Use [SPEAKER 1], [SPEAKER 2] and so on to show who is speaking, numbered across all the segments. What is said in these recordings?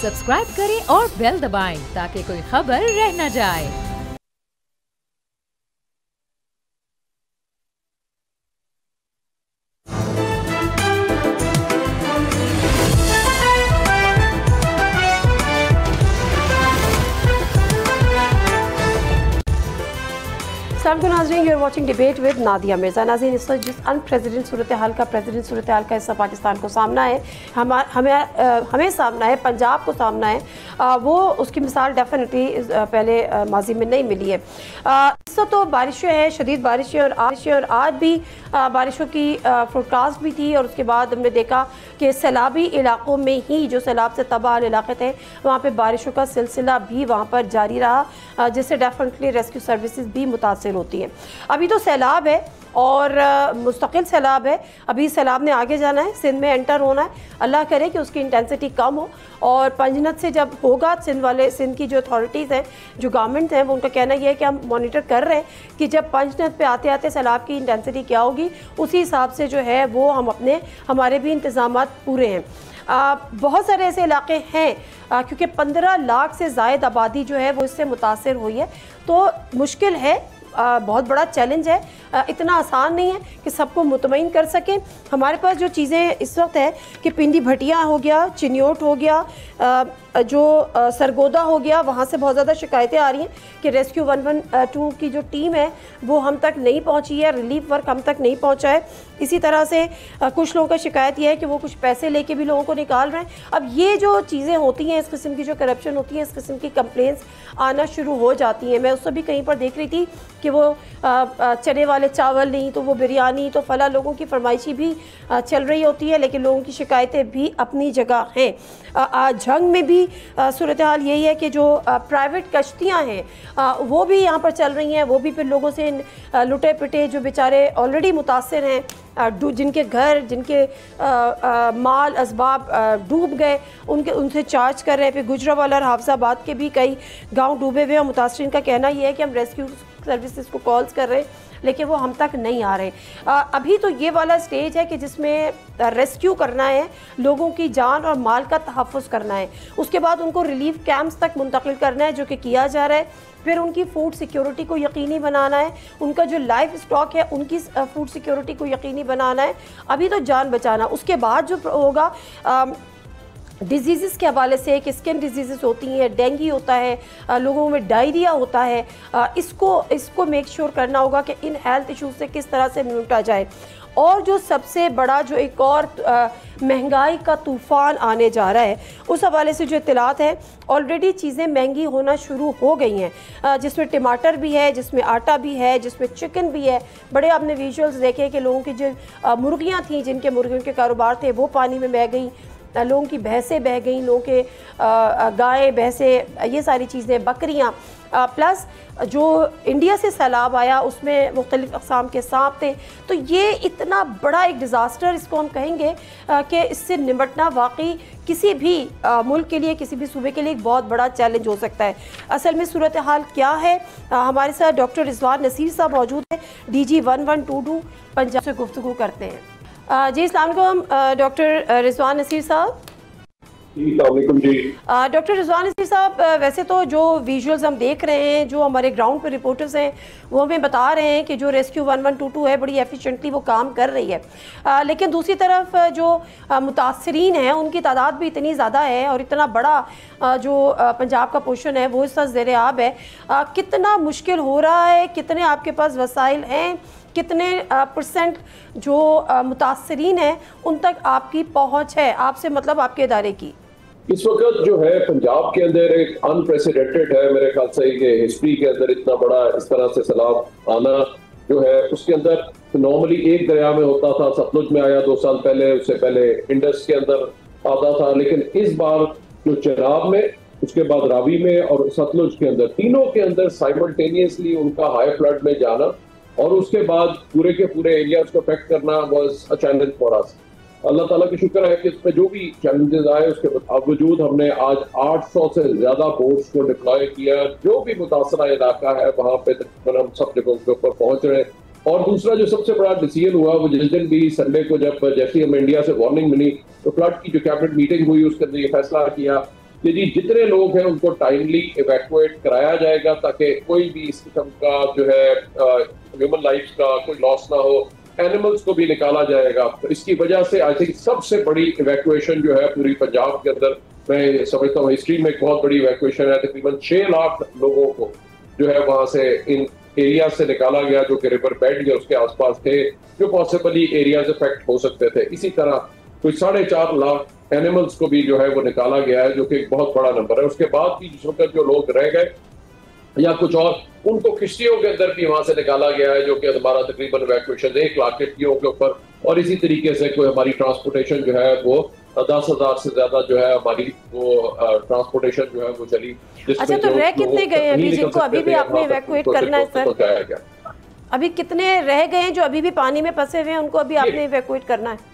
[SPEAKER 1] Subscribe करें और bell दबाएं ताकि कोई खबर रह न जाए।
[SPEAKER 2] नाज़रीन, you are watching debate with Nadia Mirza. नाज़रीन, इस वक्त जिस अनप्रेसिडेंट सूरत हाल का हिस्सा पाकिस्तान को सामना है, हमें सामना है, पंजाब को सामना है, वो उसकी मिसाल डेफिनेटली पहले माजी में नहीं मिली है। इस वक्त तो बारिशें हैं, शदीद बारिशें और आज भी बारिशों की फोरकास्ट भी थी। और उसके बाद हमने देखा कि सैलाबी इलाकों में ही जो सैलाब से तबाह इलाके थे वहाँ पर बारिशों का सिलसिला भी वहाँ पर जारी रहा, जिससे डेफिनेटली रेस्क्यू सर्विसेज भी मुतासिर होती है। अभी तो सैलाब है और मुस्तकिल सैलाब है, अभी सैलाब ने आगे जाना है, सिंध में एंटर होना है। अल्लाह करे कि उसकी इंटेंसिटी कम हो और पंजनत से जब होगा, सिंध की जो अथॉरिटीज़ हैं, जो गवर्नमेंट हैं, वो उनका कहना यह है कि हम मॉनिटर कर रहे हैं कि जब पंजनत पे आते आते सैलाब की इंटेंसिटी क्या होगी, उसी हिसाब से जो है वो हमारे भी इंतज़ामात पूरे हैं। बहुत सारे ऐसे इलाके हैं क्योंकि 15 लाख से ज़ायद आबादी जो है वो इससे मुतासिर हुई है, तो मुश्किल है, बहुत बड़ा चैलेंज है, इतना आसान नहीं है कि सबको मुतमईन कर सकें। हमारे पास जो चीज़ें इस वक्त है कि पिंडी भटिया हो गया, चिन्योट हो गया, जो सरगोदा हो गया, वहाँ से बहुत ज़्यादा शिकायतें आ रही हैं कि रेस्क्यू 112 की जो टीम है वो हम तक नहीं पहुँची है, रिलीफ वर्क हम तक नहीं पहुँचा है। इसी तरह से कुछ लोगों का शिकायत यह है कि वो कुछ पैसे लेके भी लोगों को निकाल रहे हैं। अब ये जो चीज़ें होती हैं, इस किस्म की जो करप्शन होती है, इस किस्म की कंप्लेंट्स आना शुरू हो जाती हैं। मैं उससे भी कहीं पर देख रही थी कि वो चने वाले चावल नहीं तो वो बिरयानी, तो फला लोगों की फरमाइशी भी चल रही होती है, लेकिन लोगों की शिकायतें भी अपनी जगह हैं। जंग में भी सूरत हाल यही है कि जो प्राइवेट कश्तियाँ हैं वो भी यहाँ पर चल रही हैं, वो भी फिर लोगों से लुटे पिटे जो बेचारे ऑलरेडी मुतासिर हैं, जिनके घर, जिनके माल असबाब डूब गए, उनसे चार्ज कर रहे हैं। फिर गुजरावाला और हाफजाबाद के भी कई गांव डूबे हुए हैं। मुतासरीन का कहना यह है कि हम रेस्क्यू सर्विसेज को कॉल्स कर रहे हैं लेकिन वो हम तक नहीं आ रहे। अभी तो ये वाला स्टेज है कि जिसमें रेस्क्यू करना है, लोगों की जान और माल का तहफ़्फ़ुज़ करना है, उसके बाद उनको रिलीफ कैंप्स तक मुंतकिल करना है, जो कि किया जा रहा है। फिर उनकी फूड सिक्योरिटी को यकीनी बनाना है, उनका जो लाइफ स्टॉक है उनकी फूड सिक्योरिटी को यकीनी बनाना है। अभी तो जान बचाना, उसके बाद जो होगा डिजीज़ के हवाले से, कि स्किन डिजीज़ होती हैं, डेंगू होता है, लोगों में डायरिया होता है, इसको मेक श्योर करना होगा कि इन हेल्थ इशूज़ से किस तरह से निपटा जाए। और जो सबसे बड़ा जो एक और महंगाई का तूफ़ान आने जा रहा है, उस हवाले से जो इत्तलात है, ऑलरेडी चीज़ें महंगी होना शुरू हो गई हैं, जिसमें टमाटर भी है, जिसमें आटा भी है, जिसमें चिकन भी है। बड़े आपने विजुअल्स देखे कि लोगों की जो मुर्गियाँ थीं, जिनके मुर्गियों के कारोबार थे, वो पानी में बह गई, लोगों की भैंसें बह गई, लोगों के गाय, भैंसें, ये सारी चीज़ें, बकरियाँ, प्लस जो इंडिया से सैलाब आया उसमें मुख्तलिफ़ अक़साम के सांप थे। तो ये इतना बड़ा एक डिज़ास्टर इसको हम कहेंगे कि इससे निपटना वाकई किसी भी मुल्क के लिए, किसी भी सूबे के लिए एक बहुत बड़ा चैलेंज हो सकता है। असल में सूरत हाल क्या है, हमारे साथ डॉक्टर रिजवान नसीर साहब मौजूद हैं, DG 1122 पंजाब से गुफ्तगू करते हैं। जी अस्सलाम वालेकुम डॉक्टर रिजवान नसीर साहब। डॉक्टर रिजवान नसीर साहब, वैसे तो जो विजुअल्स हम देख रहे हैं, जो हमारे ग्राउंड पे रिपोर्टर्स हैं वो हमें बता रहे हैं कि जो रेस्क्यू 1122 है बड़ी एफिशिएंटली वो काम कर रही है, लेकिन दूसरी तरफ जो मुतासरीन हैं उनकी तादाद भी इतनी ज़्यादा है और इतना बड़ा जो पंजाब का पोर्शन है वो इस वक्त ज़ेर-ए-आब है। कितना मुश्किल हो रहा है, कितने आपके पास वसाइल हैं, कितने परसेंट जो मुतासरीन हैं उन तक आपकी पहुँच है, आपसे मतलब आपके इदारे की?
[SPEAKER 3] इस वक्त जो है पंजाब के अंदर एक अनप्रेसिडेंटेड है मेरे ख्याल से, कि हिस्ट्री के अंदर इतना बड़ा इस तरह से सैलाब आना जो है, उसके अंदर नॉर्मली एक दरिया में होता था, सतलुज में आया 2 साल पहले, उससे पहले इंडस के अंदर आता था, लेकिन इस बार जो चिनाब में, उसके बाद रावी में और सतलुज के अंदर, तीनों के अंदर साइमल्टेनियसली उनका हाई फ्लड में जाना और उसके बाद पूरे के पूरे एरियाज को अफेक्ट करना was a challenge for us. अल्लाह ताला की शुक्र है कि इसमें जो भी चैलेंजेस आए उसके बावजूद हमने आज 800 से ज्यादा बोट्स को डिप्लॉय किया, जो भी मुतासरा इलाका है वहाँ पे तकरीबन हम सब जगहों के ऊपर पहुंच रहे। और दूसरा जो सबसे बड़ा डिसीजन हुआ वो जिस दिन भी संडे को जब जैसे हमें इंडिया से वार्निंग मिली तो फ्लड की जो कैबिनेट मीटिंग हुई उसके अंदर ये फैसला किया कि जी जितने लोग हैं उनको टाइमली इवैक्यूएट कराया जाएगा ताकि कोई भी इस किस्म का जो है ह्यूमन लाइफ का कोई लॉस ना हो। एनिमल्स को भी निकाला जाएगा। तो इसकी वजह से आई थिंक सबसे बड़ी इवैक्यूएशन जो है पूरी पंजाब के अंदर, मैं समझता हूँ हिस्ट्री में एक बहुत बड़ी इवैक्यूएशन है। तकरीबन 6 लाख लोगों को जो है वहां से इन एरिया से निकाला गया जो कि रिवर बेड या उसके आसपास थे, जो पॉसिबली एरियाज इफेक्ट हो सकते थे। इसी तरह कोई 4.5 लाख एनिमल्स को भी जो है वो निकाला गया है, जो कि एक बहुत बड़ा नंबर है। उसके बाद भी जिस वक्त जो लोग रह गए या कुछ और, उनको किश्तियों के अंदर भी वहां से निकाला गया है, जो कि हमारा तकरीबन इवैक्यूएशन 1 लाख किश्तियों के ऊपर। और इसी तरीके से कोई हमारी ट्रांसपोर्टेशन जो है वो 10,000 से ज्यादा जो है हमारी वो ट्रांसपोर्टेशन जो है वो चली।
[SPEAKER 2] अच्छा, तो रह कितने गए अभी जिनको अभी भी आपने इवैक्यूएट करना है सर? अभी कितने रह गए हैं जो अभी भी पानी में फंसे हुए हैं, उनको अभी आपने इवैक्यूएट करना है?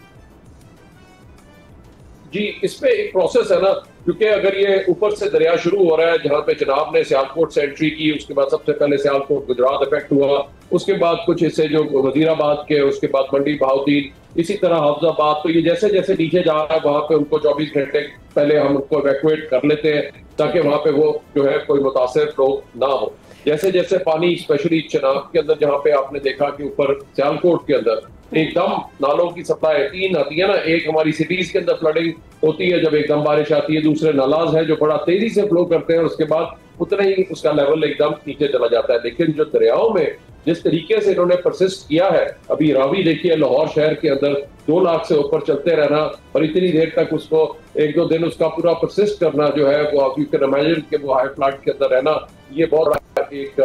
[SPEAKER 3] जी, इसमें एक प्रोसेस है ना, क्योंकि अगर ये ऊपर से दरिया शुरू हो रहा है, जहां पे जनाब ने सियालकोट से एंट्री की, उसके बाद सबसे पहले सियालकोट गुजरात इफेक्ट हुआ, उसके बाद कुछ हिस्से जो वजीराबाद के, उसके बाद मंडी बहाउद्दीन, इसी तरह हाफजाबाद। तो ये जैसे जैसे नीचे जा रहा है वहां पे उनको 24 घंटे पहले हम उनको इवैक्यूएट कर लेते हैं ताकि वहां पे वो जो है कोई मुतासिर लोग ना हो। जैसे जैसे पानी स्पेशली चिनाब के अंदर, जहाँ पे आपने देखा कि ऊपर सियालकोट के अंदर एकदम नालों की सप्लाई 3 आती है ना, एक हमारी सिटीज के अंदर फ्लडिंग होती है जब एकदम बारिश आती है, दूसरे नालाज है जो बड़ा तेजी से फ्लो करते हैं, उसके बाद उतना ही उसका लेवल एकदम नीचे चला जाता है। लेकिन जो दरियाओं में जिस तरीके से इन्होंने परसिस्ट किया है, अभी रावी देखिए लाहौर शहर के अंदर 2 लाख से ऊपर चलते रहना और इतनी देर तक उसको 1-2 दिन उसका पूरा परसिस्ट करना जो है वो आप यू कैन इमेजिन कि वो हाई फ्लड के अंदर रहना, ये बहुत एक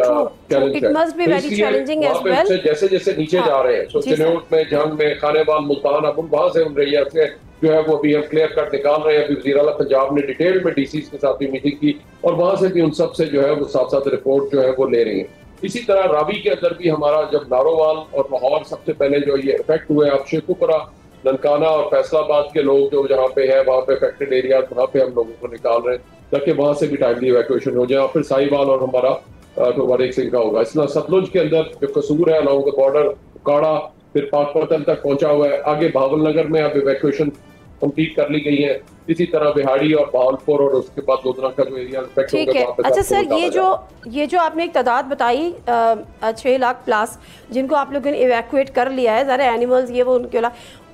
[SPEAKER 3] चैलेंज है। जैसे जैसे नीचे जा रहे हैं, चिन्होट में, जंग में, खानेवाल, मुल्तान, अब वहां से उन रैया से जो है वो अभी हम क्लियर कट निकाल रहे हैं। अभी वज़ीर आला पंजाब ने डिटेल में डीसीज के साथ भी मीटिंग की और वहां से भी उन सब से जो है वो साथ साथ रिपोर्ट जो है वो ले रही है। इसी तरह रावी के अंदर भी हमारा जब नारोवाल और लाहौर सबसे पहले जो ये इफेक्ट हुए, अब शेखुपुरा, ननकाना और फैसलाबाद के लोग जो जहाँ पे है वहाँ पे अफेक्टेड एरिया, वहाँ पे हम लोगों को निकाल रहे हैं ताकि वहां से भी टाइमली इवैक्यूएशन हो जाए। फिर साहिवाल और हमारा मुबारक सिंह का होगा। इसमें सतलुज के अंदर जो कसूर है अलॉन्ग द बॉर्डर, काड़ा फिर पाकपतन तक पहुंचा हुआ है। आगे भावलनगर में अब इवैक्यूएशन कंप्लीट कर ली गई है। इसी तरह बिहाड़ी और बहावलपुर और उसके बाद गोधरा का जो एरिया इफेक्ट होगा वहां पे।
[SPEAKER 2] अच्छा सर, ये जो आपने एक तादाद बताई 6 लाख प्लस जिनको आप लोगों ने इवैक्यूएट कर लिया है, ज़रा एनिमल्स ये वो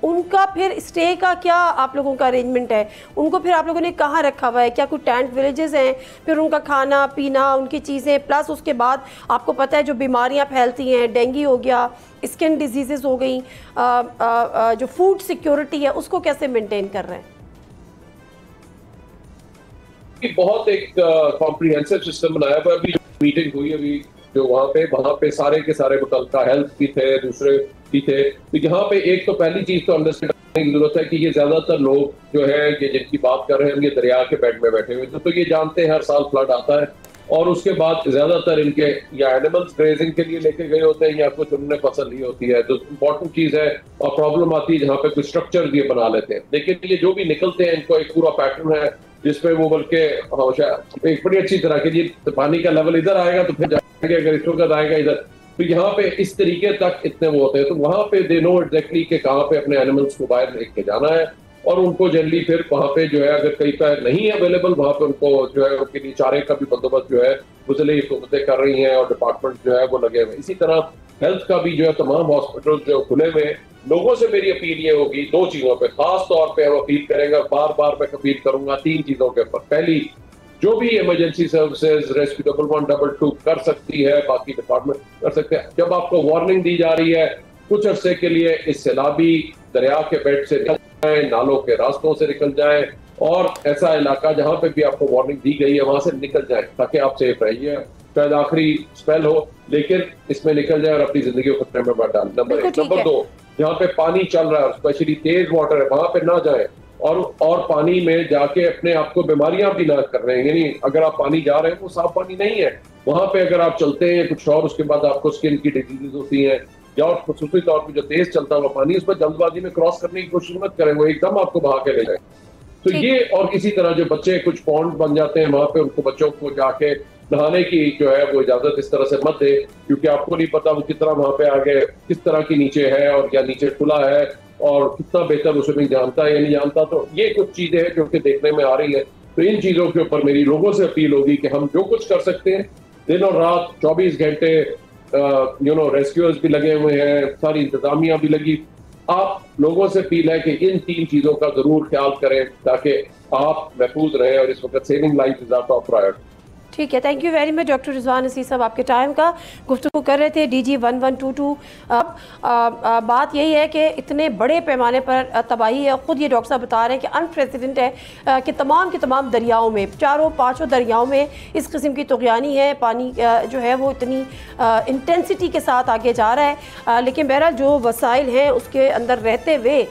[SPEAKER 2] उनका फिर स्टे का क्या आप लोगों का अरेंजमेंट है? उनको फिर आप लोगों ने कहाँ रखा हुआ है? क्या कोई टेंट विलेजेस हैं? फिर उनका खाना पीना, उनकी चीज़ें, प्लस उसके बाद आपको पता है जो बीमारियाँ फैलती हैं, डेंगू हो गया, स्किन डिजीज़ेस हो गई, जो फूड सिक्योरिटी है उसको कैसे मेंटेन कर रहे हैं?
[SPEAKER 3] बहुत एक कॉम्प्रिहेंसिव सिस्टम बनाया हुआ। अभी मीटिंग हुई अभी जो वहाँ पे सारे के सारे मुतल्लिका हेल्थ भी थे, दूसरे भी थे। तो यहाँ पे एक तो पहली चीज तो अंडरस्टैंड करने की जरूरत है कि ये ज्यादातर लोग जो है ये जिनकी बात कर रहे हैं ये दरिया के बेड में बैठे हुए थे, तो ये जानते हैं हर साल फ्लड आता है और उसके बाद ज्यादातर इनके या एनिमल्स ग्रेजिंग के लिए लेके गए होते हैं या कुछ उन्होंने फसल ली होती है। तो इम्पोर्टेंट चीज है और प्रॉब्लम आती है जहाँ पे कुछ स्ट्रक्चर ये बना लेते हैं। लेकिन ये जो भी निकलते हैं इनको एक पूरा पैटर्न है जिसपे वो बल्कि एक बड़ी अच्छी तरह के जी पानी का लेवल इधर आएगा तो फिर जाएंगे, अगर इस वक्त आएगा इधर, तो यहाँ पे इस तरीके तक इतने वो होते हैं। तो वहां पे दे नो एग्जैक्टली कि कहाँ पे अपने एनिमल्स को बाहर लेके जाना है और उनको जनरली फिर वहां पे जो है अगर कहीं पे नहीं है अवेलेबल वहां पे उनको जो है उनके लिए चारे का भी बंदोबस्त जो है मुझे हुकूमतें कर रही हैं और डिपार्टमेंट जो है वो लगे हुए। इसी तरह हेल्थ का भी जो है तमाम हॉस्पिटल जो खुले हुए हैं। लोगों से मेरी अपील ये होगी 2 चीजों पे खास तौर पे हम अपील करेंगे, बार बार मैं अपील करूंगा 3 चीजों के ऊपर। पहली, जो भी इमरजेंसी सर्विसेज रेस्क्यू 112 कर सकती है, बाकी डिपार्टमेंट कर सकते हैं, जब आपको वार्निंग दी जा रही है कुछ अरसे के लिए इस सैलाबी दरिया के बेड से निकल जाए, नालों के रास्तों से निकल जाए और ऐसा इलाका जहां पे भी आपको वार्निंग दी गई है वहां से निकल जाए ताकि आप सेफ रहिए। शायद आखिरी स्पेल हो लेकिन इसमें निकल जाए और अपनी जिंदगी को खतरे में मत डालें। नंबर 1। नंबर 2, जहाँ पे पानी चल रहा है स्पेशली तेज वाटर है वहां पे ना जाए और पानी में जाके अपने आप को बीमारियां भी ना कर रहे हैं। यानी अगर आप पानी जा रहे हैं वो साफ पानी नहीं है, वहां पे अगर आप चलते हैं कुछ और उसके बाद आपको स्किन की डिजीजेज होती हैं या खसूसी तौर पर जो तेज चलता हुआ पानी उसमें जल्दबाजी में क्रॉस करने की कोशिश मत करें, वो एकदम आपको बहा के ले जाए। तो ये और इसी तरह जो बच्चे कुछ पॉन्ड बन जाते हैं वहां पे उनको बच्चों को जाके नहाने की जो है वो इजाजत इस तरह से मत दे क्योंकि आपको नहीं पता वो कितना वहां पे आगे किस तरह की नीचे है और या नीचे खुला है और कितना बेहतर वो स्विमिंग जानता है या नहीं जानता। तो ये कुछ चीजें हैं जो कि देखने में आ रही है। तो इन चीजों के ऊपर मेरी लोगों से अपील होगी कि हम जो कुछ कर सकते हैं, दिन और रात 24 घंटे रेस्क्यूअर्स भी लगे हुए हैं, सारी इंतजामिया भी लगी। आप लोगों से अपील है कि इन 3 चीजों का जरूर ख्याल करें ताकि आप महफूज रहें, और इस वक्त saving life is our top priority.
[SPEAKER 2] ठीक है, thank you very much doctor Rizwan हसीस साहब, आपके टाइम का गुफ्तगू कर रहे थे DG 1122। अब बात यही है कि इतने बड़े पैमाने पर तबाही है, ख़ुद ये डॉक्टर साहब बता रहे हैं कि अनप्रेसिडेंट है कि तमाम के तमाम दरियाओं में, 4-5 दरियाओं में इस किस्म की तुग़यानी है। पानी जो है वो इतनी इंटेंसिटी के साथ आगे जा रहा है, लेकिन बहरहाल जो वसाइल हैं उसके अंदर रहते हुए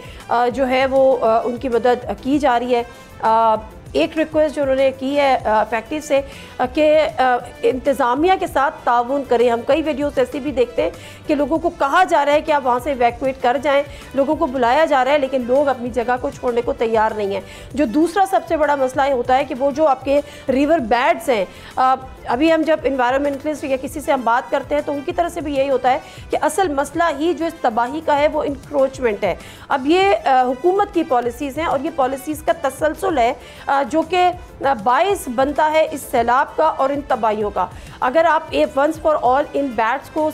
[SPEAKER 2] जो है वो उनकी मदद की जा रही है। एक रिक्वेस्ट जो उन्होंने की है फैक्ट्री से कि इंतज़ामिया के साथ ताउन करें। हम कई वीडियोस ऐसे भी देखते हैं कि लोगों को कहा जा रहा है कि आप वहाँ से इवैक्यूएट कर जाएं, लोगों को बुलाया जा रहा है, लेकिन लोग अपनी जगह को छोड़ने को तैयार नहीं हैं। जो दूसरा सबसे बड़ा मसला ये होता है कि वो जो आपके रिवर बेड्स हैं, अभी हम जब इन्वायरमेंटलिस्ट या किसी से हम बात करते हैं तो उनकी तरफ से भी यही होता है कि असल मसला ही जो इस तबाही का है वो इंक्रोचमेंट है। अब ये हुकूमत की पॉलिसीज़ हैं और ये पॉलिसीज़ का तसलसल है जो कि बाइस बनता है इस सैलाब का और इन तबाहियों का। अगर आप वंस फॉर ऑल इन बैट्स को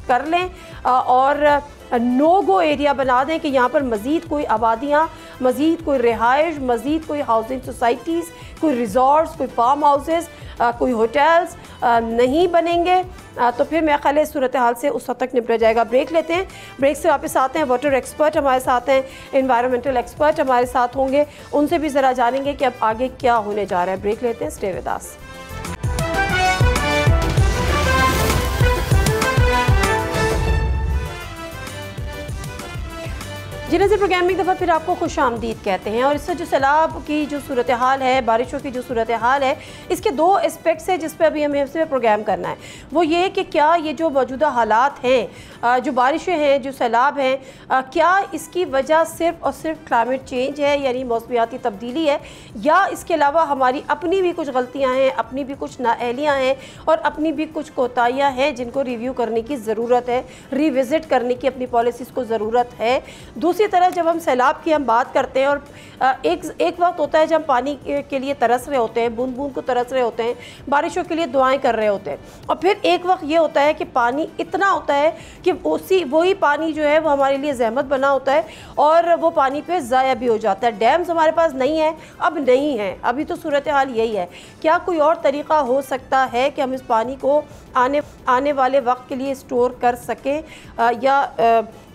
[SPEAKER 2] कर लें और नो गो एरिया बना दें कि यहाँ पर मज़ीद कोई आबादियाँ, मज़ीद कोई रिहाइश, मज़ीद कोई हाउसिंग सोसाइटीज़, कोई रिजॉर्ट्स, कोई फार्म हाउसेस, कोई होटल्स नहीं बनेंगे, तो फिर मेरा ख्याल है सूरत हाल से उस हद तक निपटा जाएगा। ब्रेक लेते हैं, ब्रेक से वापस आते हैं। वाटर एक्सपर्ट हमारे साथ हैं, एनवायरमेंटल एक्सपर्ट हमारे साथ होंगे, उनसे भी ज़रा जानेंगे कि अब आगे क्या होने जा रहा है। ब्रेक लेते हैं, स्टे विद अस। जी नज़र प्रोग्राम में एक दफ़ा फिर आपको खुश आमदीद कहते हैं। और इससे जो सैलाब की जो सूरत हाल है, बारिशों की जो सूरत हाल है, इसके 2 एस्पेक्ट्स हैं जिस पे अभी हमें इसमें प्रोग्राम करना है। वो ये कि क्या ये जो मौजूदा हालात हैं, जो बारिशें हैं, जो सैलाब हैं, क्या इसकी वजह सिर्फ़ और सिर्फ क्लाइमेट चेंज है, यानी मौसमियाती तब्दीली है, या इसके अलावा हमारी अपनी भी कुछ गलतियाँ हैं, अपनी भी कुछ नाअहलियाँ हैं और अपनी भी कुछ कोताहियाँ हैं जिनको रिव्यू करने की ज़रूरत है, रिविज़िट करने की अपनी पॉलिसीज़ को ज़रूरत है। दूसरी तरह जब हम सैलाब की हम बात करते हैं और एक वक्त होता है जब हम पानी के लिए तरस रहे होते हैं, बूंद बूंद को तरस रहे होते हैं, बारिशों के लिए दुआएं कर रहे होते हैं, और फिर एक वक्त ये होता है कि पानी इतना होता है कि वही पानी जो है वो हमारे लिए ज़हमत बना होता है और वो पानी पे ज़ाया भी हो जाता है। डैम्स हमारे पास नहीं है, अब नहीं है, अभी तो सूरत हाल यही है। क्या कोई और तरीक़ा हो सकता है कि हम इस पानी को आने वाले वक्त के लिए स्टोर कर सकें, या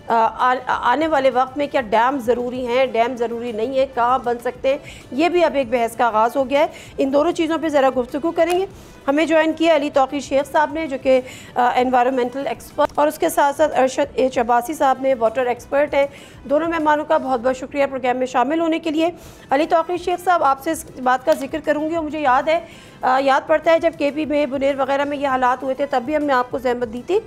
[SPEAKER 2] आने वाले वक्त में क्या डैम ज़रूरी हैं, डैम ज़रूरी नहीं है, कहाँ बन सकते हैं? ये भी अब एक बहस का आगाज़ हो गया है। इन दोनों चीज़ों पे ज़रा गुफ्तगू करेंगे। हमें ज्वाइन किया अली तौक़ीर शेख साहब ने, जो कि एनवायरमेंटल एक्सपर्ट, और उसके साथ साथ अरशद एच अब्बासी साहब ने, वाटर एक्सपर्ट हैं। दोनों मेहमानों का बहुत बहुत शुक्रिया प्रोग्राम में शामिल होने के लिए। अली तौक़ीर शेख साहब, आपसे इस बात का जिक्र करूँगी और मुझे याद पड़ता है जब KP में, बुनेर वगैरह में ये हालात हुए थे तब भी हमने आपको ज़हमत दी थी।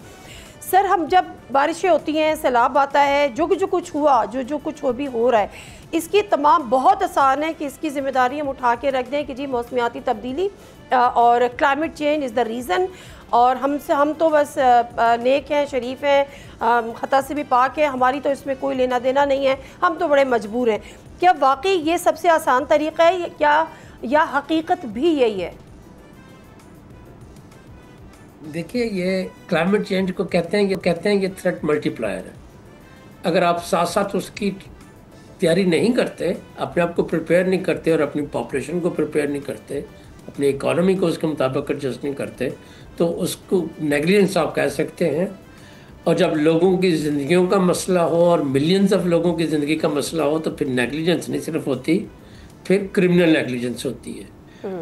[SPEAKER 2] सर, हम जब बारिशें होती हैं, सैलाब आता है, जो कुछ हुआ, जो कुछ भी हो रहा है, इसकी तमाम बहुत आसान है कि इसकी ज़िम्मेदारी हम उठा के रख दें कि जी मौसमियाती तब्दीली और climate change is the reason, और हम तो बस नेक हैं, शरीफ हैं, ख़ता से भी पाक है, हमारी तो इसमें कोई लेना देना नहीं है, हम तो बड़े मजबूर हैं। क्या वाकई ये सबसे आसान तरीक़ा है क्या, या हकीकत भी यही है?
[SPEAKER 4] देखिए, ये क्लाइमेट चेंज को कहते हैं कि थ्रेट मल्टीप्लायर है। अगर आप साथ साथ उसकी तैयारी नहीं करते, अपने आप को प्रिपेयर नहीं करते और अपनी पॉपुलेशन को प्रिपेयर नहीं करते, अपनी इकोनॉमी को उसके मुताबिक एडजस्ट नहीं करते, तो उसको नेग्लिजेंस आप कह सकते हैं। और जब लोगों की ज़िंदगियों का मसला हो और मिलियंस ऑफ लोगों की ज़िंदगी का मसला हो, तो फिर नेग्लिजेंस नहीं सिर्फ होती, फिर क्रिमिनल नेग्लिजेंस होती है।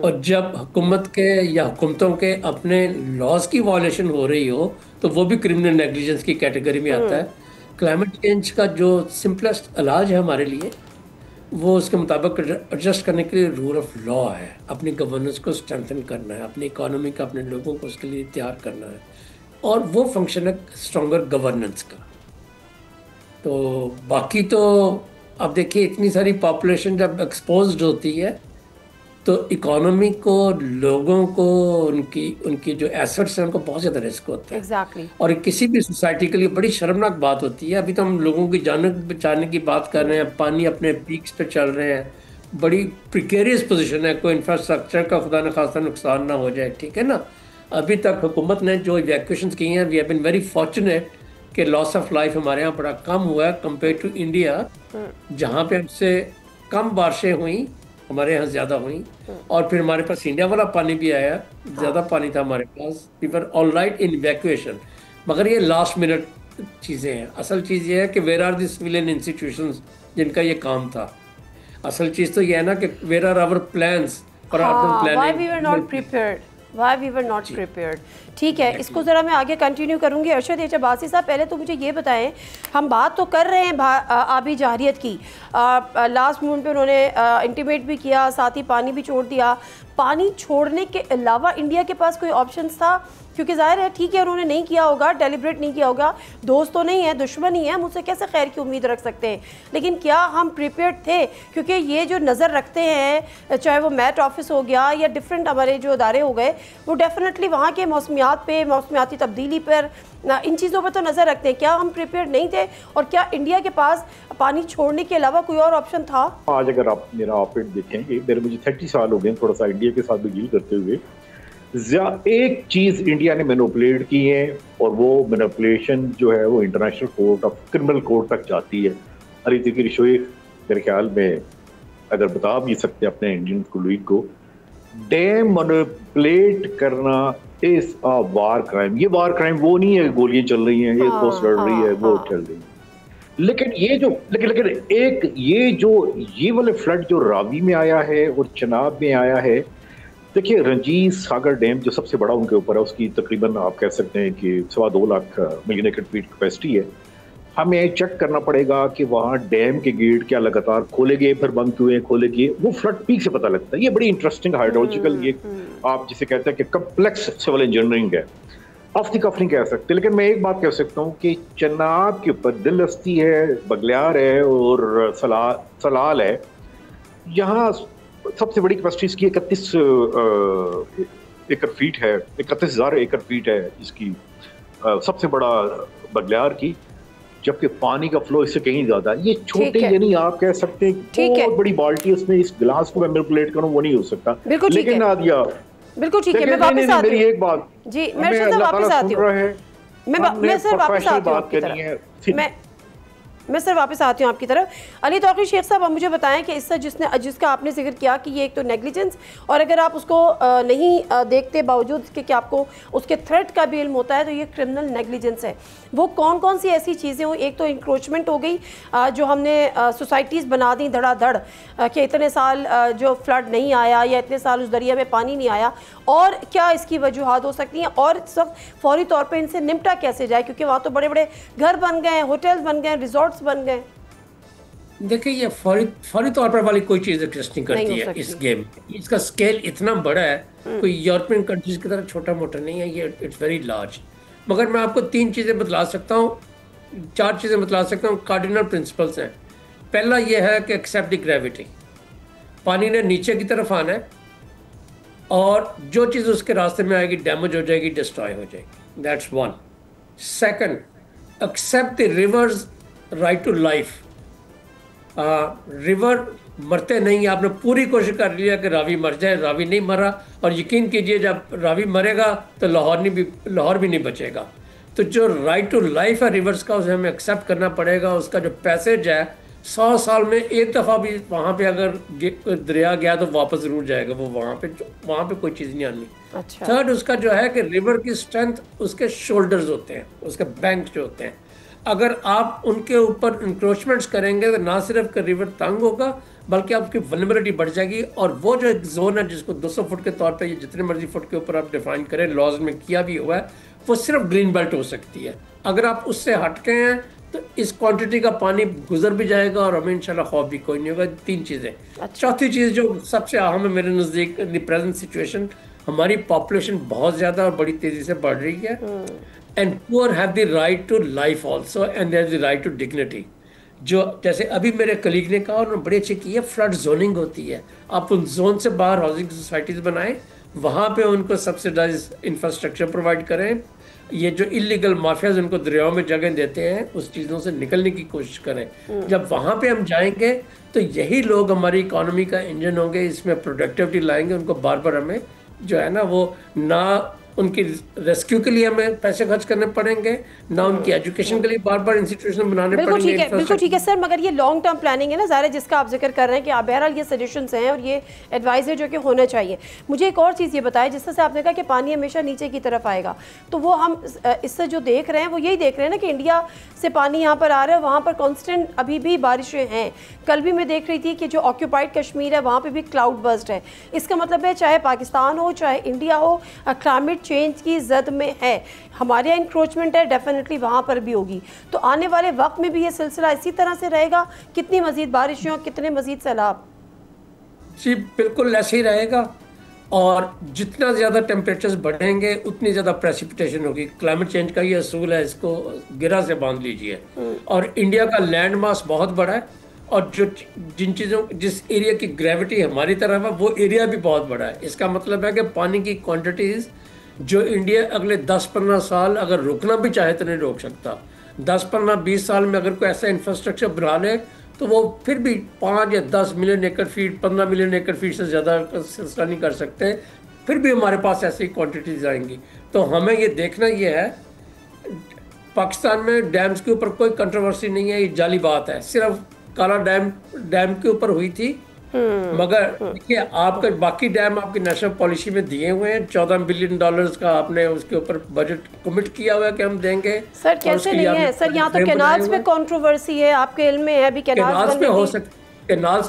[SPEAKER 4] और जब हुकूमत के या हुकूमतों के अपने लॉज की वायलेशन हो रही हो, तो वो भी क्रिमिनल नेग्लिजेंस की कैटेगरी में आता है। क्लाइमेट चेंज का जो सिंपलेस्ट इलाज है हमारे लिए, वो उसके मुताबिक एडजस्ट करने के लिए रूल ऑफ लॉ है। अपनी गवर्नेंस को स्ट्रेंथन करना है, अपनी इकोनॉमी का, अपने लोगों को उसके लिए तैयार करना है, और वो फंक्शन है स्ट्रॉन्गर गवर्नेंस का। तो बाकी तो अब देखिए, इतनी सारी पॉपुलेशन जब एक्सपोज्ड होती है तो इकोनॉमी को, लोगों को, उनकी जो एसेट्स हैं उनको बहुत ज़्यादा रिस्क होता है।
[SPEAKER 2] Exactly.
[SPEAKER 4] और किसी भी सोसाइटी के लिए बड़ी शर्मनाक बात होती है। अभी तो हम लोगों की जान बचाने की बात कर रहे हैं, पानी अपने पीक्स पे चल रहे हैं, बड़ी प्रिकेरियस पोजीशन है, कोई इंफ्रास्ट्रक्चर का खुदा न खास्ता नुकसान ना हो जाए, ठीक है ना। अभी तक हुकूमत ने जो इवैक्यूएशन की हैं, we have been very fortunate कि लॉस ऑफ लाइफ हमारे यहाँ बड़ा कम हुआ है कंपेयर टू इंडिया, जहाँ पे हमसे कम बारिशें हुई, हमारे यहाँ ज़्यादा हुई। और फिर हमारे पास इंडिया वाला पानी भी आया, ज़्यादा पानी था हमारे पास, we were all right in evacuation. मगर ये लास्ट मिनट चीज़ें हैं। असल चीज़ ये है कि where are the civilian institutions जिनका ये काम था। असल चीज़ तो ये है ना कि where are our plans for urban planning,
[SPEAKER 2] why we were not prepared, why we were not prepared. ठीक है, इसको ज़रा मैं आगे कंटिन्यू करूँगी। अरशद एजाबासी साहब, पहले तो मुझे ये बताएं, हम बात तो कर रहे हैं आबी जारियत की, लास्ट मोमेंट पे उन्होंने इंटीमेट भी किया, साथ ही पानी भी छोड़ दिया। पानी छोड़ने के अलावा इंडिया के पास कोई ऑप्शन था? क्योंकि जाहिर है, ठीक है, उन्होंने नहीं किया होगा, डेलिब्रेट नहीं किया होगा, दोस्त तो नहीं है, दुश्मन ही है, मुझसे कैसे खैर की उम्मीद रख सकते हैं। लेकिन क्या हम प्रिपेयर्ड थे? क्योंकि ये जो नज़र रखते हैं, चाहे वो मैट ऑफिस हो गया या डिफरेंट हमारे जो अदारे हो गए, वो डेफिनेटली वहाँ के मौसमियात पे, मौसमियाती तब्दीली पर, इन चीज़ों पर तो नज़र रखते हैं। क्या हम प्रिपेयर्ड नहीं थे? और क्या इंडिया के पास पानी छोड़ने के अलावा कोई और ऑप्शन था?
[SPEAKER 5] आज अगर आप मेरा ऑपरेट देखेंगे, मेरे मुझे 30 साल हो गए थोड़ा सा इंडिया के साथ भी डील करते हुए, एक चीज़ इंडिया ने मैनिपुलेट की है, और वो मैनिपुलेशन जो है वो international court of criminal court तक जाती है। अली तिकरी शोएख मेरे ख्याल में अगर बता भी सकते अपने इंडियन कोलीग को, डैम मैनिपुलेट करना इज अ वार क्राइम। ये वार क्राइम वो नहीं है गोलियां चल रही हैं, ये पोस्ट लड़ रही है, वो चल रही है। लेकिन ये जो ये वाले फ्लड जो रावी में आया है और चनाब में आया है, देखिए रंजीत सागर डैम जो सबसे बड़ा उनके ऊपर है, उसकी तकरीबन आप कह सकते हैं कि 2.25 लाख मिलियन एकड़ फीट कैपेसिटी है। हमें चेक करना पड़ेगा कि वहाँ डैम के गेट क्या लगातार खोले गए, फिर बंद हुए, खोले गए, वो फ्लड पीक से पता लगता है। ये बड़ी इंटरेस्टिंग हाइड्रोलॉजिकल, ये आप जिसे कहते हैं कि कम्प्लेक्स सिविल इंजीनियरिंग है, ऑफ द कफ नहीं कह सकते। लेकिन मैं एक बात कह सकता हूँ कि चनाब के ऊपर दिलदस्ती है, बगलियार है और सलाल है। यहाँ सबसे बड़ी कैपेसिटी इसकी 31 एकड़ फीट है, 31,000 एकड़ फीट है इसकी, सबसे बड़ा बगलियार की, जबकि पानी का फ्लो इससे कहीं ज्यादा है। ये छोटे, यानी आप कह सकते हैं बहुत बड़ी बाल्टी, उसमें इस गिलास को मैं मैनिपुलेट करूं, वो नहीं हो सकता। लेकिन नादिया,
[SPEAKER 2] बिल्कुल ठीक है, मैं वापस आती हूं।
[SPEAKER 5] मेरी एक बात
[SPEAKER 2] जी, मैं सर वापस आती हूं, मैं सर वापस आती हूं आपकी तरफ, मैं सर वापस आती हूँ आपकी तरफ। अली तौकीर शेख साहब, आप मुझे बताएं कि इससे जिसका आपने जिक्र किया कि ये एक तो नेग्लिजेंस, और अगर आप उसको नहीं देखते बावजूद इसके कि आपको उसके थ्रेट का भी इल्म होता है, तो ये क्रिमिनल नेग्लिजेंस है। वो कौन कौन सी ऐसी चीज़ें हो? एक तो इंक्रोचमेंट हो गई, जो हमने सोसाइटीज़ बना दी धड़ाधड़, कि इतने साल जो फ्लड नहीं आया या इतने साल उस दरिया में पानी नहीं आया, और क्या इसकी वजूहत हो सकती हैं, और इस वक्त फौरी तौर पर इनसे निपटा कैसे जाए? क्योंकि वहाँ तो बड़े बड़े घर बन गए, होटल्स बन गए, रिजॉर्ट्स बन गए।
[SPEAKER 4] देखिए, ये फौरी तौर पर वाली कोई चीज़ एग्जिस्ट नहीं करती है इस गेम। इसका स्केल इतना बड़ा है, कोई यूरोपियन कंट्रीज की तरह छोटा मोटा नहीं है, ये इट्स वेरी लार्ज। मगर मैं आपको 3 चीज़ें बतला सकता हूँ, 4 चीज़ें बतला सकता हूँ, कार्डिनल प्रिंसिपल्स हैं। पहला ये है कि एक्सेप्ट द ग्रेविटी, पानी ने नीचे की तरफ आना है, और जो चीज़ उसके रास्ते में आएगी डैमेज हो जाएगी, डिस्ट्रॉय हो जाएगी, that's one. Second, except the rivers right to life. River मरते नहीं, आपने पूरी कोशिश कर लिया कि रावी मर जाए, रावी नहीं मरा, और यकीन कीजिए जब रावी मरेगा तो लाहौर भी नहीं बचेगा। तो जो राइट टू लाइफ है रिवर्स का, उसे हमें एक्सेप्ट करना पड़ेगा। उसका जो पैसेज है 100 साल में एक दफ़ा भी वहाँ पे अगर दरिया गया तो वापस ज़रूर जाएगा, वो वहाँ पे कोई चीज़ नहीं आनी।
[SPEAKER 2] अच्छा।
[SPEAKER 4] थर्ड उसका जो है कि रिवर की स्ट्रेंथ उसके शोल्डर्स होते हैं, उसके बैंक जो होते हैं। अगर आप उनके ऊपर इंक्रोचमेंट्स करेंगे तो ना सिर्फ रिवर तंग होगा, बल्कि आपकी वल्नरेबिलिटी बढ़ जाएगी। और वो जो एक जोन है जिसको 200 फुट के तौर पे, ये जितने मर्जी फुट के ऊपर आप डिफाइन करें, लॉज में किया भी हुआ है, वो सिर्फ ग्रीन बेल्ट हो सकती है। अगर आप उससे हटके हैं तो इस क्वांटिटी का पानी गुजर भी जाएगा और हमें इंशाल्लाह खौफ भी कोई नहीं होगा। 3 चीज़ें।
[SPEAKER 2] अच्छा।
[SPEAKER 4] चौथी चीज़ जो सबसे अहम है मेरे नज़दीक, द प्रेजेंट सिचुएशन, हमारी पॉपुलेशन बहुत ज़्यादा और बड़ी तेज़ी से बढ़ रही है, and poor have the right to life also, and there is the right to dignity. जो जैसे अभी मेरे कलीग ने कहा, उन्होंने बड़ी अच्छी की है, फ्लड जोनिंग होती है। आप उन जोन से बाहर हाउसिंग सोसाइटीज़ बनाएं, वहाँ पे उनको सब्सिडाइज इंफ्रास्ट्रक्चर प्रोवाइड करें, ये जो इलीगल माफियाज उनको दरियाओं में जगह देते हैं, उस चीज़ों से निकलने की कोशिश करें। जब वहाँ पे हम जाएंगे तो यही लोग हमारी इकोनॉमी का इंजन होंगे, इसमें प्रोडक्टिविटी लाएंगे। उनको बार बार हमें जो है ना वो ना उनकी रेस्क्यू के लिए हमें पैसे खर्च करने पड़ेंगे, ना उनकी एजुकेशन के लिए बार बार इंस्टीट्यूशन बनाने
[SPEAKER 2] बिल्कुल
[SPEAKER 4] पड़ेंगे।
[SPEAKER 2] ठीक है, बिल्कुल ठीक है सर, मगर ये लॉन्ग टर्म प्लानिंग है ना ज़ाहिर, जिसका आप जिक्र कर रहे हैं कि आप बहरहाल ये सजेशंस हैं और ये एडवाइस है जो कि होना चाहिए। मुझे एक और चीज़ ये बताएं, जिस तरह से आपने कहा कि पानी हमेशा नीचे की तरफ आएगा, तो वो हम इससे जो देख रहे हैं वो यही देख रहे हैं ना कि इंडिया से पानी यहाँ पर आ रहा है, वहाँ पर कॉन्स्टेंट अभी भी बारिशें हैं। कल भी मैं देख रही थी कि जो ऑक्यूपाइड कश्मीर है वहाँ पर भी क्लाउड बर्स्ट है। इसका मतलब है चाहे पाकिस्तान हो चाहे इंडिया हो, क्लाइमेट चेंज की जद में है, हमारे यहाँ इंक्रोचमेंट है, डेफिनेटली वहाँ पर भी होगी। तो आने वाले वक्त में भी ये सिलसिला इसी तरह से रहेगा, कितनी मजीद बारिशें और कितने मजीद सैलाब?
[SPEAKER 4] जी बिल्कुल ऐसे ही रहेगा, और जितना ज़्यादा टेम्परेचर्स बढ़ेंगे उतनी ज़्यादा प्रेसिपिटेशन होगी। क्लाइमेट चेंज का ये असूल है, इसको गिरा से बांध लीजिए। और इंडिया का लैंड मास बहुत बड़ा है, और जो जिस एरिया की ग्रेविटी हमारी तरफ है वो एरिया भी बहुत बड़ा है। इसका मतलब है कि पानी की क्वांटिटीज़ जो इंडिया अगले 10-15 साल अगर रुकना भी चाहे तो नहीं रोक सकता। 10-15-20 साल में अगर कोई ऐसा इंफ्रास्ट्रक्चर बना ले तो वो फिर भी 5 या 10 मिलियन एकड़ फीट, 15 मिलियन एकड़ फीट से ज़्यादा का सिलसिला नहीं कर सकते, फिर भी हमारे पास ऐसी क्वांटिटीज आएंगी। तो हमें ये देखना ये है, पाकिस्तान में डैम्स के ऊपर कोई कंट्रोवर्सी नहीं है, ये जाली बात है। सिर्फ काला डैम के ऊपर हुई थी, मगर देखिए आपके बाकी डैम आपकी नेशनल पॉलिसी में दिए हुए हैं। $14 बिलियन का आपने उसके ऊपर बजट कमिट किया हुआ है कि हम देंगे।
[SPEAKER 2] सर कैसे नहीं है सर, यहाँ तो कैनाल्स पे कंट्रोवर्सी है, आपके इल्म में है अभी
[SPEAKER 4] कैनाल्स पे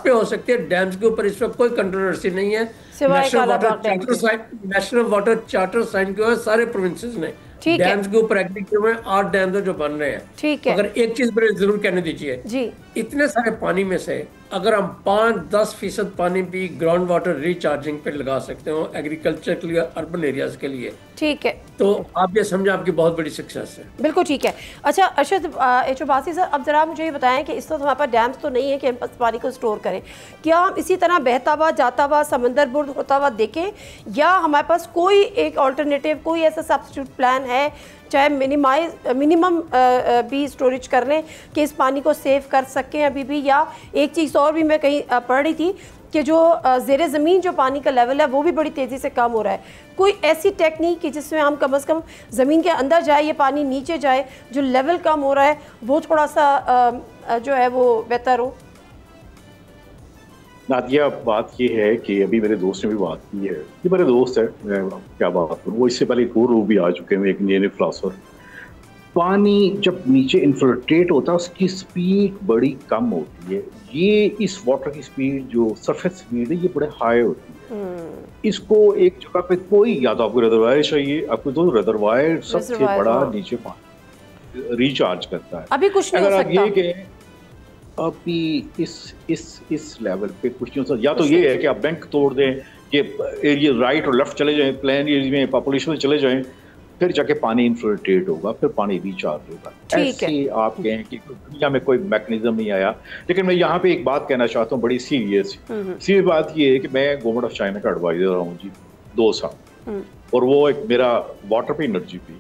[SPEAKER 4] हो सकती है, डैम्स के ऊपर इस वक्त कोई कंट्रोवर्सी नहीं है। नेशनल वाटर चार्टर साइन किया है सारे प्रोविंसेस ने, डैम्स के ऊपर एग्री किए हुए हैं, 8 डैम जो बन रहे हैं।
[SPEAKER 2] ठीक है,
[SPEAKER 4] अगर एक चीज मुझे जरूर कहने दीजिए
[SPEAKER 2] जी,
[SPEAKER 4] इतने सारे पानी में से अगर हम 5-10% पानी भी ग्राउंड वाटर रिचार्जिंग पे लगा सकते हो एग्रीकल्चर के लिए, अर्बन एरियाज के लिए,
[SPEAKER 2] ठीक है,
[SPEAKER 4] तो आप ये समझे आपकी बहुत बड़ी सक्सेस है।
[SPEAKER 2] बिल्कुल ठीक है। अच्छा अरशद एचोबासी सर, अब जरा मुझे ये बताएं कि इस वक्त हमारे पास डैम्स तो नहीं है कि हम पानी को स्टोर करें, क्या हम इसी तरह बहता हुआ जाता हुआ समंदर बुर्द होता हुआ देखें, या हमारे पास कोई एक ऑल्टरनेटिव, कोई ऐसा सब्स्टिट्यूट प्लान है, चाहे मिनिमम भी स्टोरेज कर लें कि इस पानी को सेव कर सकें अभी भी? या एक चीज़ और भी मैं कहीं पढ़ रही थी कि जो ज़ेरे ज़मीन जो पानी का लेवल है वो भी बड़ी तेज़ी से कम हो रहा है, कोई ऐसी टेक्निक कि जिसमें हम कम से कम ज़मीन के अंदर जाए, ये पानी नीचे जाए, जो लेवल कम हो रहा है वो थोड़ा सा जो है वो बेहतर हो?
[SPEAKER 5] नादिया, बात ये है कि अभी मेरे दोस्त ने भी बात की है, ये मेरे दोस्त है, मैं क्या बात करूँ, वो इससे पहले एक और भी आ चुके हैं, एक इंजीनियर फिलोसोफर। पानी जब नीचे इन्फिल्ट्रेट होता है उसकी स्पीड बड़ी कम होती है। ये इस वाटर की स्पीड जो सरफेस स्पीड है ये बड़े हाई होती है। इसको एक जगह पे कोई, या तो आपको रिजर्वायर चाहिए, आपको तो रिजर्वायर सबसे बड़ा नीचे पानी रिचार्ज करता है।
[SPEAKER 2] अभी कुछ नहीं
[SPEAKER 5] अगर
[SPEAKER 2] हो
[SPEAKER 5] आप ये
[SPEAKER 2] सकता
[SPEAKER 5] कहें अभी इस लेवल पे कुछ नहीं हो सकता, या तो ये है कि आप बैंक तोड़ दें, कि एरिया राइट और लेफ्ट चले जाएं, प्लेन एरिया में पॉपुलेशन में चले जाएं, फिर जाके पानी इन्फिल्ट्रेट होगा, फिर पानी रिचार्ज होगा। ऐसे आप कहें कि दुनिया में कोई मैकेनिज्म नहीं आया। लेकिन मैं यहाँ पे एक बात कहना चाहता हूँ बड़ी सीरियस बात ये है कि मैं गवर्नमेंट ऑफ चाइना का एडवाइजर रहा हूँ जी 2 साल, और वो एक मेरा वाटर पे एनर्जी पे।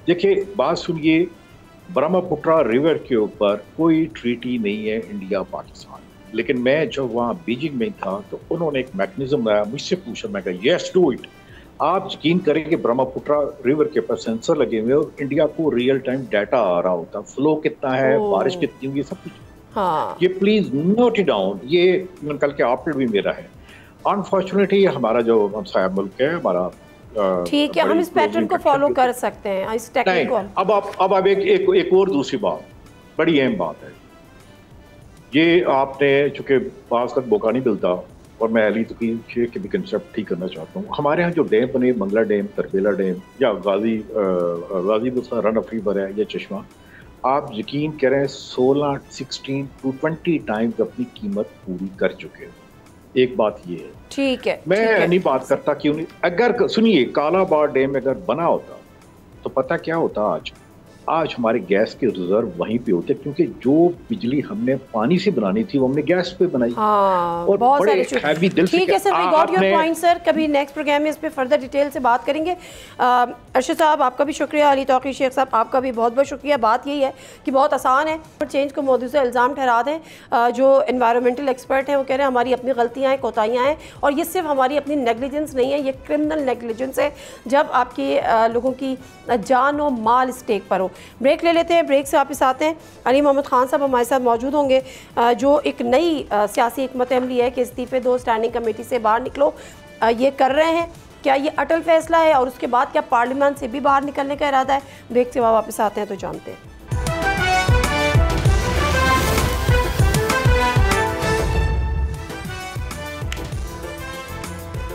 [SPEAKER 5] देखिए बात सुनिए, ब्रह्मपुत्रा रिवर के ऊपर कोई ट्रीटी नहीं है इंडिया पाकिस्तान, लेकिन मैं जब वहाँ बीजिंग में था तो उन्होंने एक मैकेनिज्म लाया, मुझसे पूछा, मैं कहा यस डू इट। आप यकीन करें कि ब्रह्मपुत्रा रिवर के ऊपर सेंसर लगे हुए और इंडिया को रियल टाइम डाटा आ रहा होता, फ्लो कितना है, बारिश कितनी हुई, सब कुछ।
[SPEAKER 2] हाँ।
[SPEAKER 5] ये प्लीज नोट इट डाउन, ये कल के अपडेट भी मेरा है। अनफॉर्चुनेटली हमारा जो हमसाया मुल्क है हमारा,
[SPEAKER 2] ठीक है, हम इस पैटर्न को फॉलो कर सकते हैं, इस टेक्निक को।
[SPEAKER 5] अब आप एक और दूसरी बात, बड़ी अहम बात है, ये आपने चूंकि बात का मौका नहीं मिलता और मैं अली तकीन शेख के भी कंसेप्ट ठीक करना चाहता हूँ। हमारे यहाँ जो डैम बने, मंगला डैम, तरबेला डैम, या गाजी रन ऑफ रिवर है, या चश्मा, आप यकीन करें 16 to 20 टाइम्स अपनी कीमत पूरी कर चुके हैं। एक बात ये है,
[SPEAKER 2] ठीक है,
[SPEAKER 5] मैं नहीं बात करता क्यों नहीं, अगर सुनिए कालाबाड़ डैम अगर बना होता तो पता क्या होता आज, आज हमारे गैस के रिजर्व वहीं पे होते हैं, क्योंकि जो बिजली हमने पानी से बनानी थी वो हमने गैस पे बनाई।
[SPEAKER 2] हाँ,
[SPEAKER 5] और
[SPEAKER 2] बहुत
[SPEAKER 5] बड़े
[SPEAKER 2] सारे
[SPEAKER 5] हैवी दिल से।
[SPEAKER 2] ठीक है sir, we got your point sir. कभी नेक्स्ट प्रोग्राम में इस पे फर्दर डिटेल से बात करेंगे। अरशद साहब आपका भी शुक्रिया, अली तौकीर शेख साहब आपका भी बहुत बहुत शुक्रिया। बात यही है कि बहुत आसान है चेंज को मोदी से इल्ज़ाम ठहरा दें। जो एनवायरमेंटल एक्सपर्ट हैं वो कह रहे हैं हमारी अपनी गलतियाँ हैं, कोताहियाँ हैं, और ये सिर्फ हमारी अपनी नेग्लिजेंस नहीं है, ये क्रिमिनल नेग्लिजेंस है जब आपके लोगों की जान और माल स्टेक पर हो। ब्रेक ले लेते हैं, ब्रेक से वापस आते हैं। अली मोहम्मद खान साहब हमारे साथ मौजूद होंगे, जो एक नई सियासी हिकमत अमली है कि इस्तीफे दो, स्टैंडिंग कमेटी से बाहर निकलो, ये कर रहे हैं। क्या ये अटल फैसला है और उसके बाद क्या पार्लियामेंट से भी बाहर निकलने का इरादा है? ब्रेक से वापस आते हैं तो जानते हैं।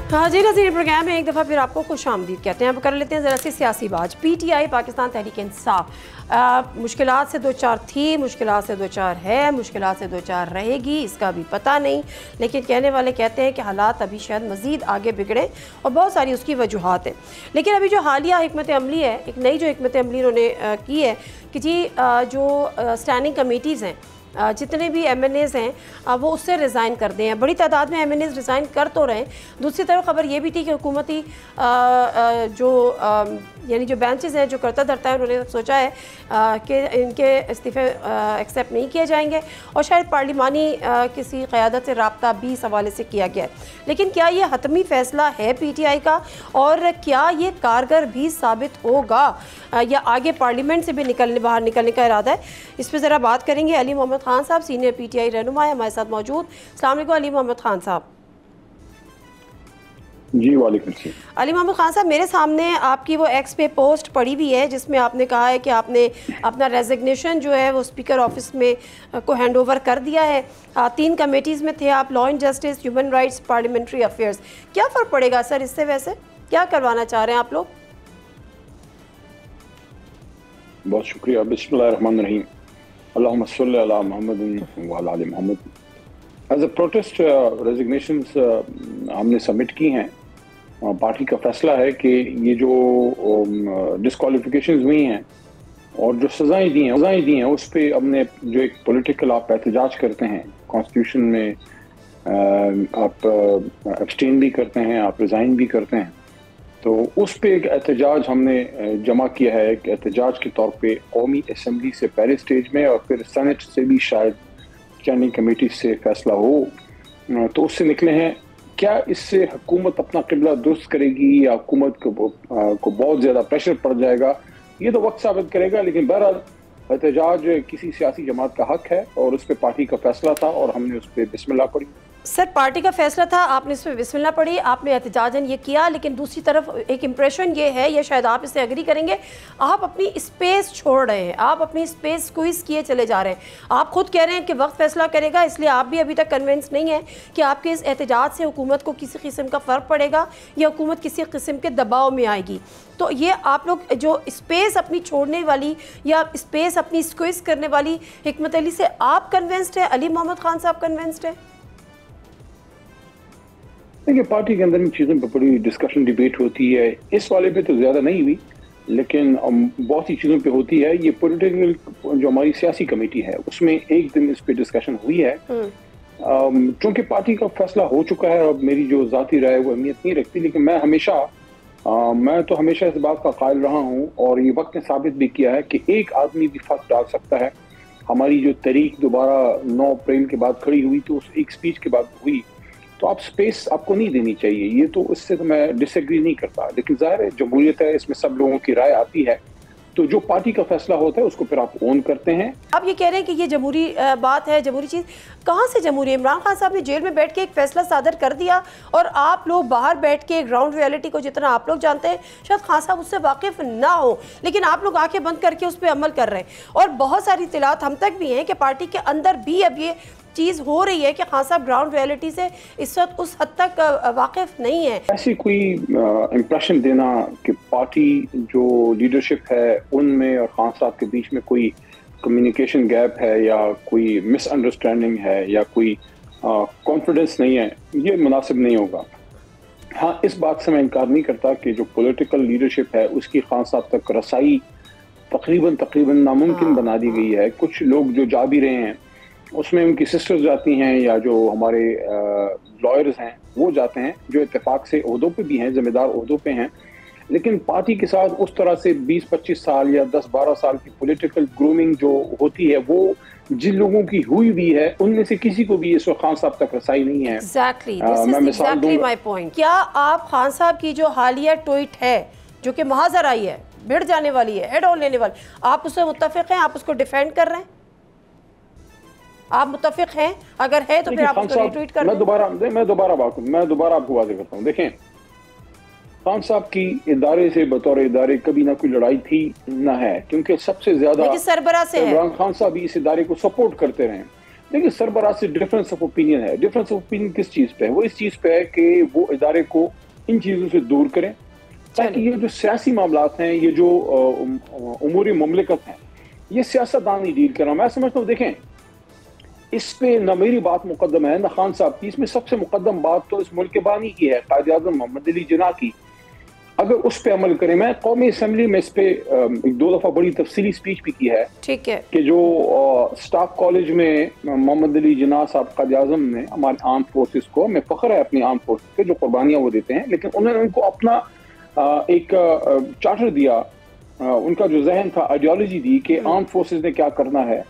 [SPEAKER 2] हाँ जी नाज़रीन, प्रोग्राम में एक दफ़ा फिर आपको खुशामदीद कहते हैं। अब कर लेते हैं ज़रा सी सियासी बात। PTI पाकिस्तान तहरीक इंसाफ मुश्किलात से दो चार थी, मुश्किलात से दो चार है, मुश्किलात से दो चार रहेगी, इसका भी पता नहीं, लेकिन कहने वाले कहते हैं कि हालात अभी शायद मज़ीद आगे बिगड़े और बहुत सारी उसकी वजूहात हैं। लेकिन अभी जो हालिया हिकमत अमली है, एक नई जो हिकमत अमली उन्होंने की है कि जी जो स्टैंडिंग कमेटीज़ हैं, जितने भी MNAs हैं वो उससे रिज़ाइन कर दें। बड़ी तादाद में MNAs रिज़ाइन कर तो रहे हैं। दूसरी तरफ खबर ये भी थी कि हुकूमती जो यानी जो बेंचेस हैं, जो करता धरता है, उन्होंने सोचा है कि इनके इस्तीफ़े एक्सेप्ट नहीं किए जाएंगे और शायद पार्लिमानी किसी क़यादत से रब्ता भी इस हवाले से किया गया है। लेकिन क्या ये हतमी फ़ैसला है PTI का और क्या ये कारगर भी साबित होगा या आगे पार्लियामेंट से भी बाहर निकलने का इरादा है? इस पर ज़रा बात करेंगे। अली मोहम्मद खान साहब सीनियर PTI रहनुमा है हमारे साथ मौजूद। अस्सलाम वालेकुम अली मोहम्मद खान साहब।
[SPEAKER 6] जी वालेकुम सलाम।
[SPEAKER 2] अली मोहम्मद खान साहब, मेरे सामने आपकी वो एक्स पे पोस्ट पड़ी हुई है जिसमें आपने कहा है कि आपने अपना रेजिग्नेशन जो है वो स्पीकर ऑफिस में को हैंड ओवर कर दिया है। 3 कमेटीज़ में थे आप, law and justice, human rights, parliamentary affairs. क्या फ़र्क पड़ेगा सर इससे? वैसे क्या करवाना चाह रहे हैं आप लोग?
[SPEAKER 6] बहुत शुक्रिया। बिस्मिल्लाहिर्रहमानिर्रहीम, अल्लाहुम्मा सल्ली अला मुहम्मद व अला आलि Muhammad. As a protest resignations हमने सबमिट की हैं। पार्टी का फैसला है कि ये जो डिस्क्वालिफिकेशंस हुई हैं और जो सज़ाएं दी हैं उस पे हमने जो एक पॉलिटिकल आप एहतजाज करते हैं, कॉन्स्टिट्यूशन में आप एब्सटेन भी करते हैं, आप रिज़ाइन भी करते हैं, तो उस पे एक एहतजाज हमने जमा किया है। एक एहतजाज के तौर पे कौमी असम्बली से पहले स्टेज में और फिर सेनेट से भी शायद स्टैंडिंग कमेटी से फैसला हो तो उससे निकले हैं। क्या इससे हुकूमत अपना किबला दुरुस्त करेगी या हुकूमत को बहुत ज़्यादा प्रेशर पड़ जाएगा, ये तो वक्त साबित करेगा। लेकिन बहरहाल एहतजाज किसी सियासी जमात का हक है और उस पर पार्टी का फैसला था और हमने उस पर बिस्मिल्लाह पढ़ी।
[SPEAKER 2] सर, पार्टी का फैसला था, आपने इस पर बिस्मिल्लाह पढ़ी, आपने एहतजाजन ये किया, लेकिन दूसरी तरफ एक इम्प्रेशन ये है, या शायद आप इससे एग्री करेंगे, आप अपनी स्पेस छोड़ रहे हैं, आप अपनी स्पेस स्क्वीज़ किए चले जा रहे हैं। आप खुद कह रहे हैं कि वक्त फैसला करेगा, इसलिए आप भी अभी तक कन्विंस नहीं है कि आपके इस एहतजाज से हुकूमत को किसी किस्म का फ़र्क पड़ेगा या हुकूमत किसी किस्म के दबाव में आएगी। तो ये आप लोग जो स्पेस अपनी छोड़ने वाली या स्पेस अपनी स्क्वीज़ करने वाली हिकमत अली से आप कन्विंस्ड है? अली मोहम्मद खान साहब कन्विंस्ड है?
[SPEAKER 6] देखिए, पार्टी के अंदर इन चीज़ों पर बड़ी डिस्कशन डिबेट होती है। इस वाले पे तो ज़्यादा नहीं हुई, लेकिन बहुत सी चीज़ों पे होती है। ये पॉलिटिकल जो हमारी सियासी कमेटी है उसमें एक दिन इस पे डिस्कशन हुई है। चूँकि पार्टी का फैसला हो चुका है और मेरी जो ज़ाती राय वो अहमियत नहीं रखती, लेकिन मैं तो हमेशा इस बात का कायल रहा हूँ और ये वक्त ने साबित भी किया है कि एक आदमी भी फर्क डाल सकता है। हमारी जो तारीख दोबारा 9 अप्रैल के बाद खड़ी हुई तो उस एक स्पीच के बाद हुई, तो आप स्पेस आपको नहीं देनी चाहिए। ये तो इससे तो मैं डिसएग्री नहीं करता, लेकिन जाहिर है जमहूरियत है, इसमें सब लोगों की राय आती है, तो जो पार्टी का फैसला होता है उसको फिर आप ओन करते हैं।
[SPEAKER 2] आप ये कह रहे हैं कि ये जमहूरी बात है, जमहूरी चीज़ कहाँ से जमहूरी? इमरान खान साहब ने जेल में बैठ के एक फैसला सादर कर दिया और आप लोग बाहर बैठ के ग्राउंड रियलिटी को जितना आप लोग जानते हैं शायद खान साहब उससे वाकिफ ना हो, लेकिन आप लोग आंखें बंद करके उस पर अमल कर रहे हैं। और बहुत सारी इत्तलात हम तक भी हैं कि पार्टी के अंदर भी अब ये चीज़ हो रही है कि खान साहब ग्राउंड रियलिटी से इस वक्त उस हद तक वाकिफ नहीं है।
[SPEAKER 6] ऐसी कोई इम्प्रेशन देना कि पार्टी जो लीडरशिप है उनमें और खान साहब के बीच में कोई कम्युनिकेशन गैप है या कोई मिसअंडरस्टैंडिंग है या कोई कॉन्फिडेंस नहीं है, ये मुनासिब नहीं होगा। हाँ, इस बात से मैं इनकार नहीं करता कि जो पॉलिटिकल लीडरशिप है उसकी खान साहब तक रसाई तकरीबन नामुमकिन बना दी गई है। कुछ लोग जो जा भी रहे हैं उसमें उनकी सिस्टर्स जाती हैं या जो हमारे लॉयर्स हैं वो जाते हैं, जो इत्तेफाक से ओहदों पे भी हैं, जिम्मेदार ओहदों पे हैं, लेकिन पार्टी के साथ उस तरह से 20-25 साल या 10-12 साल की पॉलिटिकल ग्रूमिंग जो होती है वो जिन लोगों की हुई भी है उनमें से किसी को भी इस वक्त खान साहब तक रसाई नहीं है।
[SPEAKER 2] Exactly. This is exactly my point. क्या आप खान साहब की जो हालिया ट्वीट है जो कि महाजर आई है, भिड़ जाने वाली है, हेड ऑन लेने वाली, आप उससे मुत्तफिक हैं? आप उसको डिफेंड कर रहे हैं? आप मुत्तफिक हैं? अगर है तो फिर आप उसको रिट्वीट कर रहे हैं।
[SPEAKER 6] मैं दोबारा आपको वादे करता हूँ। देखें, खान साहब की इदारे से बतौर इदारे कभी ना कोई लड़ाई थी ना है, क्योंकि सबसे ज्यादा
[SPEAKER 2] सरबराह से
[SPEAKER 6] इमरान खान साहब भी इस इदारे को सपोर्ट करते रहे। देखिए, सरबराह से डिफरेंस ऑफ ओपिनियन है। डिफरेंस ऑफ ओपिनियन किस चीज पे है? वो इस चीज पे है कि वो इदारे को इन चीजों से दूर करें ताकि ये जो सियासी मामलात हैं, ये जो उमूरी मुमलिकत हैं, ये सियासतदान ही डील कर रहा हूं। मैं समझता हूँ, देखें, इस पे न मेरी बात मुकद्दम है न खान साहब की। इसमें सबसे मुकद्दम बात तो इस मुल्क के बानी की है, कायद-ए-आज़म मोहम्मद अली जिन्ना की। अगर उस पे अमल करें, मैं कौमी असम्बली में इस पे 1-2 दफा बड़ी तफसीली स्पीच भी की है, ठीक है, कि जो स्टाफ कॉलेज में मोहम्मद अली जिन्ना साहब कायद-ए-आज़म ने हमारे आर्म फोर्सेस को, हमें फख्र है अपनी आर्म फोर्सेस पे जो कुर्बानियां वो देते हैं, लेकिन उन्होंने उनको अपना एक चार्टर दिया, उनका जो जहन था, आइडियोलॉजी दी कि आर्म फोर्सेस ने क्या करना है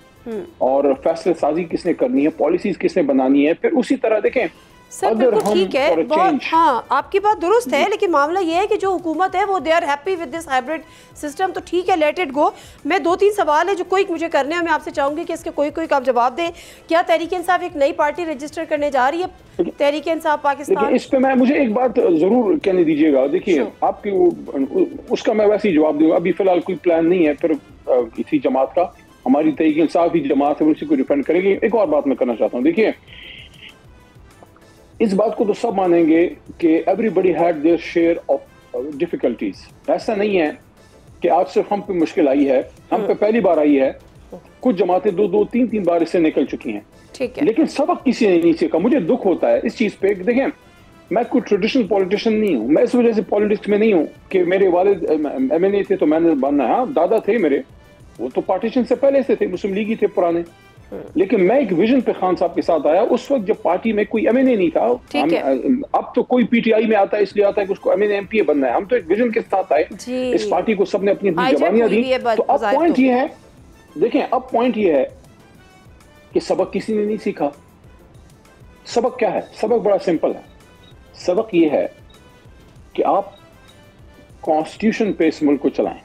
[SPEAKER 6] और फैसले साजी किसने करनी है, पॉलिसीज किसने बनानी है। फिर उसी तरह देखें,
[SPEAKER 2] सर बिल्कुल ठीक है, बहुत, हाँ आपकी बात दुरुस्त है, लेकिन मामला ये है कि जो हुकूमत है वो they are happy with this hybrid system, तो ठीक है, लेट इट गो। मैं 2-3 सवाल है जो कोई मुझे करने हैं, मैं आपसे चाहूंगी कि इसके कोई आप जवाब दें। क्या तहरीक इंसाफ एक नई पार्टी रजिस्टर करने जा रही है, तहरीक इंसाफ पाकिस्तान?
[SPEAKER 6] इस पे मैं मुझे एक बात जरूर कहने दीजिएगा। देखिए, आपकी उसका मैं वैसे ही जवाब दूंगा। अभी फिलहाल कोई प्लान नहीं है फिर किसी जमात का, हमारी तहरीक इंसाफ ही जमात है, उसी को डिफेंड करेगी। एक और बात मैं करना चाहता हूँ, देखिए, इस बात को तो सब मानेंगे कि everybody had their share of difficulties. ऐसा नहीं है कि आज सिर्फ हम पे मुश्किल आई है, हम पे पहली बार आई है। कुछ जमातें 2-3 बार इससे निकल चुकी हैं, ठीक है, लेकिन सबक किसी ने नहीं सीखा। मुझे दुख होता है इस चीज पे। देखें, मैं कोई ट्रेडिशनल पॉलिटिशियन नहीं हूँ, मैं इस वजह से पॉलिटिक्स में नहीं हूँ कि मेरे वालिद MNA थे तो मैंने बनना है। हाँ, दादा थे मेरे, वो तो पार्टीशन से पहले से थे, मुस्लिम लीग ही थे पुराने, लेकिन मैं एक विजन पे खान साहब के साथ आया। उस वक्त जब पार्टी में कोई MNA नहीं था, अब तो कोई PTI में आता है इसलिए आता है कि उसको MNA MPA बनना है। हम तो एक विजन के साथ आए, इस पार्टी को सबने अपनी जवानियां दी। तो अब पॉइंट ये है, देखें, अब पॉइंट ये है कि सबक किसी ने नहीं सीखा। सबक क्या है? सबक बड़ा सिंपल है। सबक ये है कि आप कॉन्स्टिट्यूशन पे इस मुल्क को चलाएं।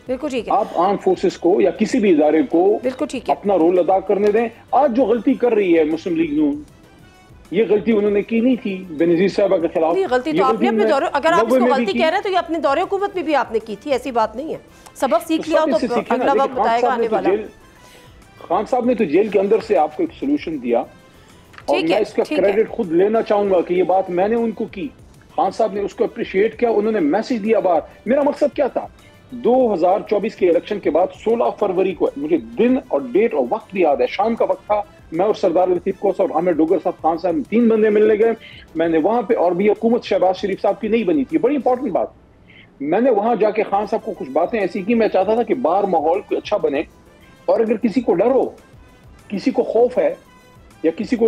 [SPEAKER 2] बिल्कुल ठीक है।
[SPEAKER 6] आप आर्म फोर्सेस को या किसी भी इदारे को बिल्कुल ठीक है अपना रोल अदा करने दें। आज जो गलती कर रही है मुस्लिम लीग नून, ये गलती उन्होंने की नहीं थी बेनजीर साहबा के खिलाफ।
[SPEAKER 2] गलती तो आपने अपने दौरे, अगर आप इसको गलती कह रहे हैं तो ये अपने दौरे हुकूमत में भी आपने की थी, ऐसी बात नहीं है। सबक सीख लिया तो अगला वक्त बताएगा आने वाला।
[SPEAKER 6] खान साहब ने तो जेल के अंदर से आपको एक सोल्यूशन दिया, और मैं इसका क्रेडिट खुद लेना चाहूंगा कि ये बात मैंने उनको की। खान साहब ने उसको अप्रिशिएट किया, उन्होंने मैसेज दिया बाहर। मेरा मकसद क्या था? 2024 के इलेक्शन के बाद 16 फरवरी को, मुझे दिन और डेट और वक्त भी याद है, शाम का वक्त था, मैं और सरदार लतीफ कोस और आमिर डोगर साहब, खान साहब 3 बंदे मिलने गए। मैंने वहां पे, और भी हुकूमत शहबाज शरीफ साहब की नहीं बनी थी, बड़ी इंपॉर्टेंट बात, मैंने वहां जाके खान साहब को कुछ बातें ऐसी की, मैं चाहता था कि बाहर माहौल कोई अच्छा बने, और अगर किसी को डर हो, किसी को खौफ है, या किसी को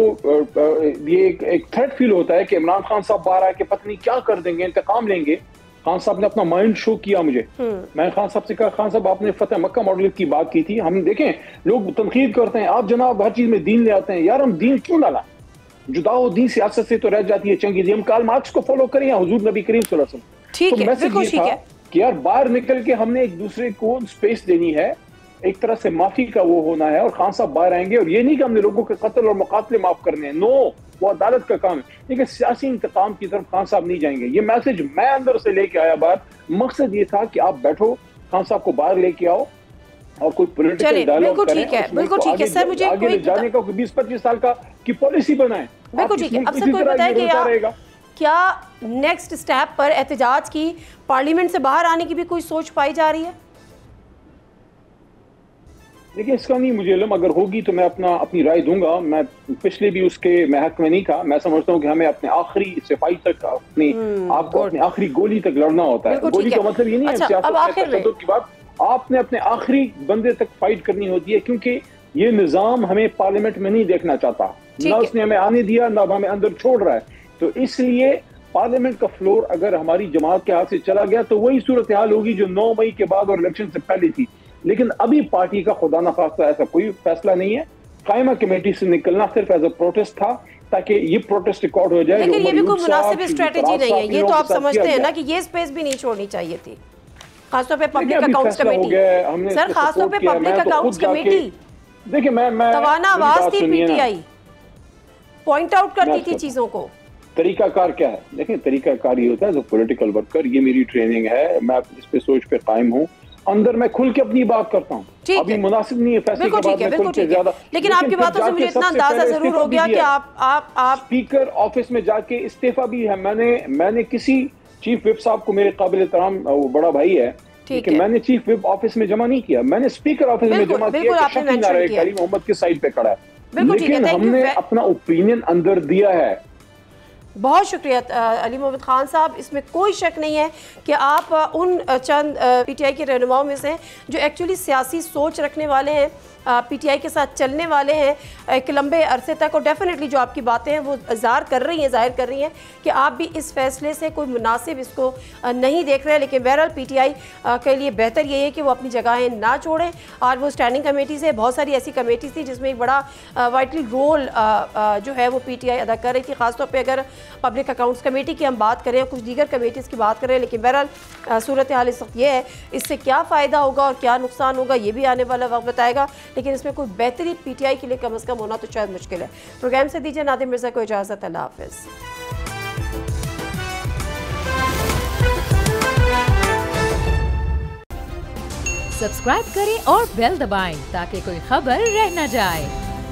[SPEAKER 6] ये एक थ्रेट फील होता है कि इमरान खान साहब बाहर आके पता नहीं क्या कर देंगे, इंतकाम लेंगे। खान साहब ने अपना माइंड शो किया मुझे। मैं खान साहब से कहा, खान साहब आपने फतेह मक्का मॉडल की बात की थी, हम देखें लोग तनकीद करते हैं, आप जनाब हर चीज में दीन ले आते हैं। यार, हम दीन क्यों डाला? जुदा हो दीन सियासत से तो रह जाती है चंगी। हम कार्ल मार्क्स को फॉलो करें या हुजूर नबी करीम सल्लल्लाहु अलैहि वसल्लम। ठीक है, मैसेज ये था कि यार बाहर निकल के हमने एक दूसरे को स्पेस देनी है, एक तरह से माफी का वो होना है, और खान साहब बाहर आएंगे। और ये नहीं कि हमने लोगों के कत्ल और मुकातले माफ करने हैं, नो, वो अदालत का काम है, लेकिन सियासी इंतकाम की तरफ खान साहब नहीं जाएंगे। ये मैसेज मैं अंदर से लेके आया बाहर। मकसद ये था कि आप बैठो, खान साहब को बाहर लेके आओ और कोई पॉलिटिकल डायलॉग करें।
[SPEAKER 2] बिल्कुल ठीक है सर, मुझे
[SPEAKER 6] आगे जाने का 20-25 साल का की पॉलिसी बनाएं।
[SPEAKER 2] बिल्कुल ठीक है। अब सर कोई बताए कि क्या नेक्स्ट स्टेप पर एहतजाज की, पार्लियामेंट से बाहर आने की भी कोई सोच पाई जा रही है?
[SPEAKER 6] देखिए, इसका नहीं मुझे इल्म, अगर होगी तो मैं अपनी राय दूंगा। मैं पिछले भी उसके महक में नहीं था। मैं समझता हूँ कि हमें अपने आखिरी सिपाही तक, आपको अपनी आखिरी गोली तक लड़ना होता है। गोली का मतलब ये नहीं है सियासत में तशद्दुद की बात, आपने अपने आखिरी बंदे तक फाइट करनी होती है, क्योंकि ये निजाम हमें पार्लियामेंट में नहीं देखना चाहता, ना उसने हमें आने दिया ना हमें अंदर छोड़ रहा है। तो इसलिए पार्लियामेंट का फ्लोर अगर हमारी जमात के हाथ से चला गया तो वही सूरत हाल होगी जो 9 मई के बाद और इलेक्शन से पहले थी। लेकिन अभी पार्टी का खुदा न खास्ता ऐसा कोई फैसला नहीं है। कायमा कमेटी से निकलना सिर्फ एज अ प्रोटेस्ट था ताकि ये प्रोटेस्ट रिकॉर्ड हो जाए।
[SPEAKER 2] लेकिन ये भी कोई मुनासिब स्ट्रेटेजी नहीं है, ये तो आप समझते हैं ना कि ये स्पेस भी नहीं छोड़नी चाहिए थी, खासतौर पे पब्लिक अकाउंट्स कमेटी। सर खासतौर पे पब्लिक अकाउंट्स कमेटी,
[SPEAKER 6] देखिए मैं
[SPEAKER 2] तवाना आवाज थी पीटीआई, पॉइंट आउट करती थी चीजों को।
[SPEAKER 6] तरीकाकार क्या है? देखिए तरीकाकार ये होता है, जो पॉलिटिकल वर्कर, ये मेरी ट्रेनिंग है, मैं इस पे सोच पे कायम हूँ, अंदर मैं खुल के अपनी बात करता हूँ। अभी मुनासिब नहीं है फैसले के बाद मैं खुल के ज्यादा,
[SPEAKER 2] लेकिन आपकी बातों से मुझे इतना अंदाजा जरूर हो गया कि आप
[SPEAKER 6] स्पीकर ऑफिस में जाके इस्तीफा भी है। मैंने किसी चीफ विप साहब को, मेरे काबिल एहतराम वो बड़ा भाई है, लेकिन मैंने चीफ विप ऑफिस में जमा नहीं किया, मैंने स्पीकर ऑफिस में जमा किया। करीम मोहम्मद के साइड पे खड़ा है, लेकिन हमने अपना ओपिनियन अंदर दिया है।
[SPEAKER 2] बहुत शुक्रिया अली मोहम्मद खान साहब, इसमें कोई शक नहीं है कि आप उन चंद पीटीआई के रहनुमाओं में से जो एक्चुअली सियासी सोच रखने वाले हैं, पीटीआई के साथ चलने वाले हैं एक लंबे अरसे तक, और डेफिनेटली जो आपकी बातें हैं वो जाहिर कर रही हैं कि आप भी इस फैसले से कोई मुनासिब इसको नहीं देख रहे हैं। लेकिन बहरहाल पीटीआई के लिए बेहतर ये है कि वो अपनी जगहें ना छोड़ें, और वो स्टैंडिंग कमेटी से, बहुत सारी ऐसी कमेटी थी जिसमें एक बड़ा वाइटल रोल जो है वो पीटीआई अदा कर रही थी, खासतौर पर अगर पब्लिक अकाउंट्स कमेटी की हम बात करें, कुछ दीगर कमेटीज़ की बात करें। लेकिन बहरहाल सूरत हाल इस वक्त ये है, इससे क्या फ़ायदा होगा और क्या नुकसान होगा ये भी आने वाला वक्त बताएगा, लेकिन इसमें कोई बेहतरी पीटीआई के लिए कम अज़ कम होना तो शायद मुश्किल है। प्रोग्राम से दीजिए नादिम मिर्ज़ा को इजाज़त, अल्लाह हाफ़िज़।
[SPEAKER 1] सब्सक्राइब करें और बेल दबाएं ताकि कोई खबर रह न जाए।